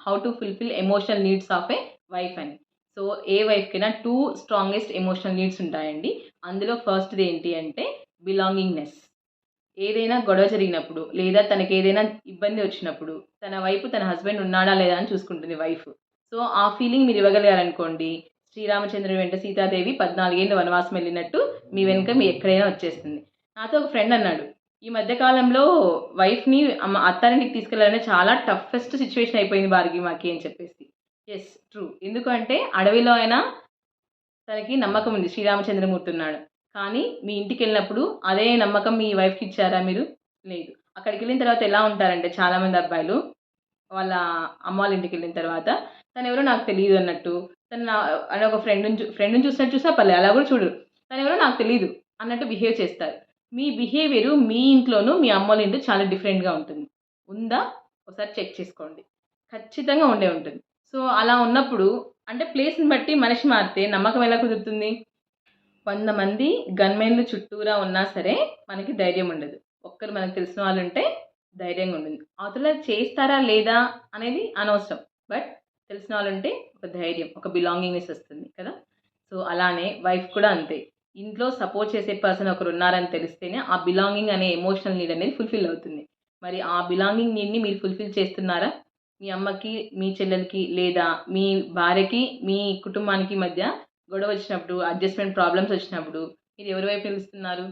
How to fulfil emotional needs of A wife అని. So ఏ వైఫ్కైనా 2 strongest emotional needs ఉంటాయండి. అందులో ఫస్ట్ది ఏంటి అంటే బిలాంగింగ్నెస్. ఏదైనా గొడవ జరిగినప్పుడు లేదా తనకేదైనా ఇబ్బంది వచ్చినప్పుడు తన వైపు తన హస్బెండ్ ఉన్నాడా లేదా అని చూసుకుంటుంది వైఫ్. సో ఆ ఫీలింగ్ మీరు ఇవ్వగలిగారనుకోండి, శ్రీరామచంద్రుడి వెంట సీతాదేవి 14 ఏళ్ళు వనవాసం వెళ్ళినట్టు మీ వెనుక మీ ఎక్కడైనా వచ్చేస్తుంది. నాతో ఒక ఫ్రెండ్ అన్నాడు, ఈ మధ్య కాలంలో వైఫ్‌ని అత్తారింటికి తీసుకెళ్ళాలంటే చాలా టఫెస్ట్ సిట్యుయేషన్ అయిపోయింది భార్గవి మాకి అని చెప్పేసి. Yes, true. ఎందుకంటే అడవిలో అయినా తనకి నమ్మకం ఉంది శ్రీరామచంద్రమూర్తి ఉన్నాడు. కానీ మీ ఇంటికెళ్ళినప్పుడు అదే నమ్మకం మీ వైఫ్‌కి ఇచ్చారా మీరు? లేదు. అక్కడికెళ్ళిన తర్వాత ఎలా ఉంటారంటే చాలామంది అబ్బాయిలు వాళ్ళ అమ్మ వాళ్ళ ఇంటికెళ్ళిన తర్వాత తనెవరో నాకు తెలీదు అన్నట్టు, తను నా అని ఒక ఫ్రెండ్‌ని చూసినట్టు చూసినా పర్లేదు అలా కూడా చూడరు. తనెవరో నాకు తెలీదు అన్నట్టు బిహేవ్ చేస్తారు. మీ బిహేవియరు మీ ఇంట్లోను, మీ అమ్మోళ్ళ ఇంట్లో చాలా డిఫరెంట్‌గా ఉంటుంది. ఉందా? ఒకసారి చెక్ చేసుకోండి. ఖచ్చితంగా ఉండే ఉంటుంది. సో, అలా ఉన్నప్పుడు అంటే ప్లేస్‌ని బట్టి మనిషి మారితే నమ్మకం ఎలా కుదురుతుంది? 100 మంది గన్‌మెన్‌లు చుట్టూరా ఉన్నా సరే మనకి ధైర్యం ఉండదు. ఒక్కరు మనకు తెలిసిన వాళ్ళుంటే ధైర్యంగా ఉంటుంది. అవతల చేస్తారా లేదా అనేది అనవసరం. బట్ తెలిసిన వాళ్ళుంటే ఒక ధైర్యం, ఒక బిలాంగింగ్‌నెస్ వస్తుంది కదా! సో, అలానే వైఫ్ కూడా అంతే. ఇంట్లో సపోర్ట్ చేసే పర్సన్ ఒకరున్నారని తెలిస్తేనే ఆ బిలాంగింగ్ అనే ఎమోషనల్ నీడ్ అనేది ఫుల్‌ఫిల్ అవుతుంది. మరి ఆ బిలాంగింగ్ నీడ్‌ని మీరు ఫుల్‌ఫిల్ చేస్తున్నారా? మీ అమ్మకి, మీ చెల్లెలికి లేదా మీ భార్యకి, మీ కుటుంబానికి మధ్య గొడవ వచ్చినప్పుడు, అడ్జస్ట్‌మెంట్ ప్రాబ్లమ్స్ వచ్చినప్పుడు మీరు ఎవరి వైపు నిలుస్తున్నారు?